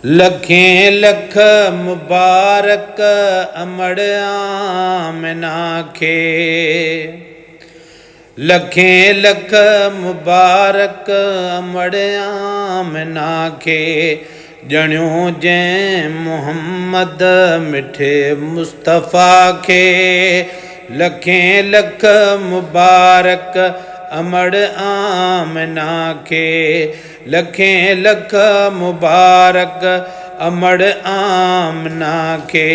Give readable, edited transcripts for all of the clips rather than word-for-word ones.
लखें लख मुबारक अमड़ आमना खे। लखें लख मुबारक अमड़ आमना खे। ॼणियो जंहिं मुहम्मद मिठे मुस्तफ़ा खे। लखें लख मुबारक अमड़ आमना खे। लखें लख मुबारक अमड़ आमना खे।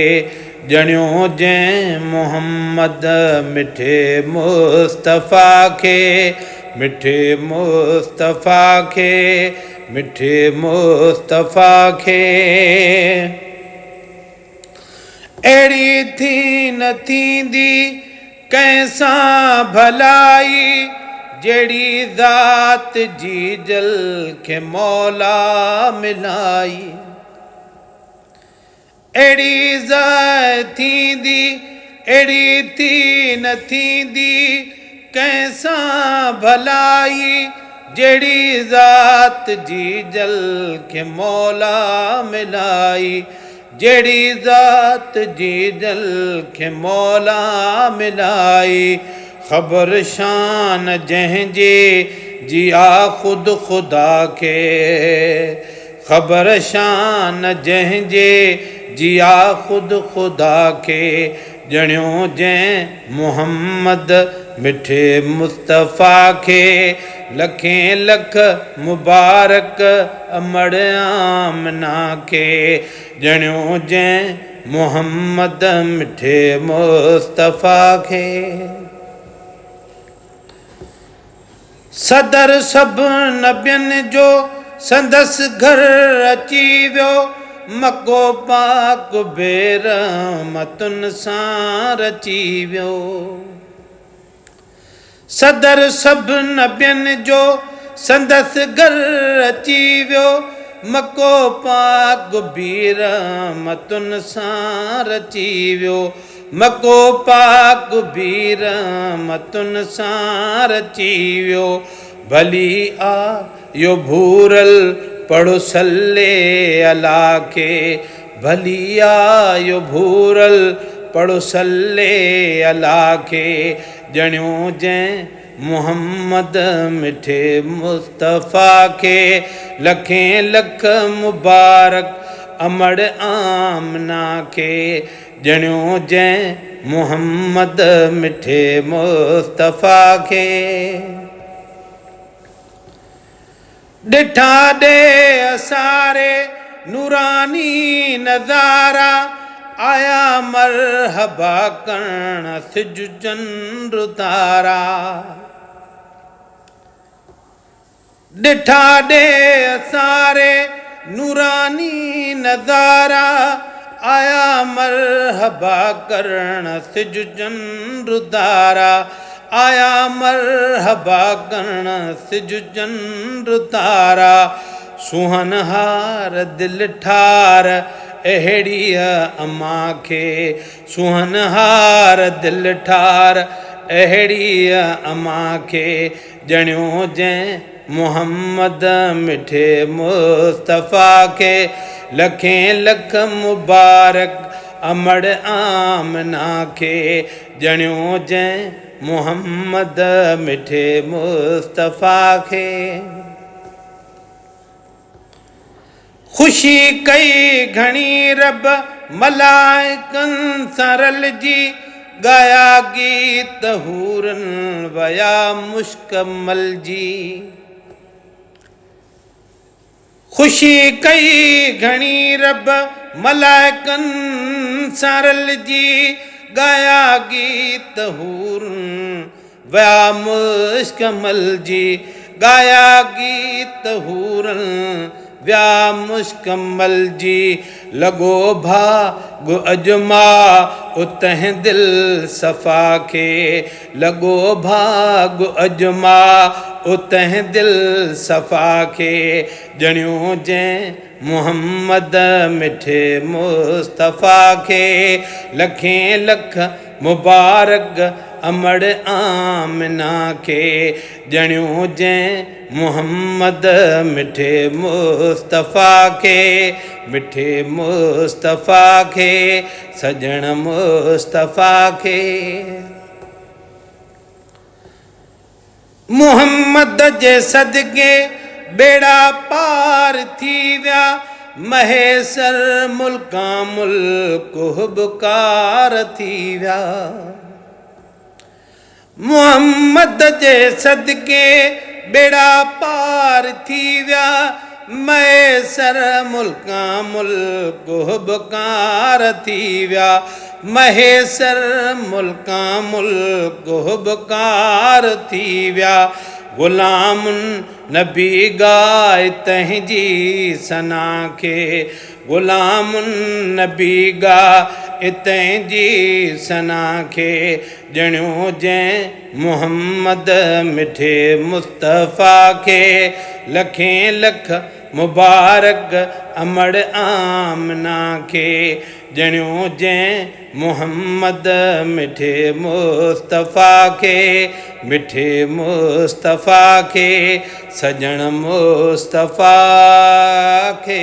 ॼणियो जंहिं मुहम्मद मिठे मुस्तफ़ा खे। मिठे मुस्तफ़ा खे। मिठे मुस्तफ़ा खे। अहिड़ी थी न थींदी कंहिंसां भलाई जहिड़ी ज़ात जी जल खे मौला मिलाई। अहिड़ी ज़ात थींदी अहिड़ी थी न थींदी कंहिंसां भलाई जहिड़ी ज़ात जी जल खे मौला मिलाई। जहिड़ी ज़ात जी जल खे मौला मिलाई। ख़बर शान जंहिंजे जी आ ख़ुदि ख़ुदा खे। ख़बर शान जंहिंजे जी आ ख़ुदि ख़ुदा खे। ॼणियो जंहिं मुहम्मद मिठे मुस्तफ़ा खे। लखें लख मुबारक अमड़ आमना खे। ॼणियो जंहिं मुहम्मद मिठे मुस्तफ़ा खे। सदर सभु नबियनि जो संदसि घर अची वियो। मको पाक बेरहमतुनि सां रची वियो। सदर सभु नबियनि जो संदसि घर अची वियो। मको पाक बेरहमतुनि सां रची वियो। मको पाक बेरहमतुनि सां रची वियो। भली आ यो भूरल पढ़ो सल्ले अला खे। भली आ यो भूरल पढ़ो सल्ले अला खे। ॼणियो जंहिं मुहम्मद मिठे मुस्तफ़ा खे। लखें लख मुबारक अमड़ आमना खे। ॼणियो जंहिं मुहम्मद मिठे मुस्तफ़ा खे। ॾिठा ॾे असारे नूरानी नज़ारा आया मरहबा करण सिज चंद्र तारा। ॾिठा ॾे असारे नूरानी नज़ारा आया मरहबा करण सिज चंद्र तारा। आया मरहबा करण सिज चंद्र तारा। सुहनहार दिल ठार अहिड़ीअ अमा खे। सुहनहार दिल ठार अहिड़ीअ अमा खे। ॼणियो जंहिं मुहम्मद मिठे मुस्तफ़ा खे। लखें लख मुबारक अमड़ आमना खे। ॼणियो जंहिं मुहम्मद मिठे मुस्तफ़ा खे। ख़ुशी कई घणी रब मलाइकनि सां रलिजी। ॻाया गीत हूरनि वया मुश्कमल जी। ख़ुशी कई घणी रब मलाइकनि सां रलिजी। ॻाया गीत हूरनि वया मुश्कमल जी। ॻाया गीत हूरनि वया मुश्कमल जी। लॻो भाॻ अजमा उतहि दिल सफ़ा खे। लॻो भाॻ अजमा उतहि दिल सफ़ा खे। ॼणियो जंहिं मुहम्मद मिठे मुस्तफ़ा खे। लखें लख मुबारक अमड़ आमना खे। ॼणियो जंहिं मुहम्मद मिठे मुस्तफ़ा खे। मिठे मुस्तफ़ा खे सजण मुस्तफ़ा खे मुहम्मद जे सदके बेड़ा पार थी विया महेसर मुल्का मुल्क हुबकार थी विया मुहम्मद जे सदके बेड़ा पार थी विया महेसर मुल्का मुल्क हुबकार थी विया महेसर मुल्का मुल्क हुबकार थी विया गुलामुन नबी गाय तंहिंजी सना खे गुलामुन नबी गाय तंहिंजी सना खे ॼणियो जंहिं मुहम्मद मिठे मुस्तफ़ा खे लखें लख मुबारक अमड़ आमना खे ॼणियो जंहिं मुहम्मद मिठे मुस्तफ़ा खे मिठे मुस्तफ़ा खे सजण मुस्तफ़ा खे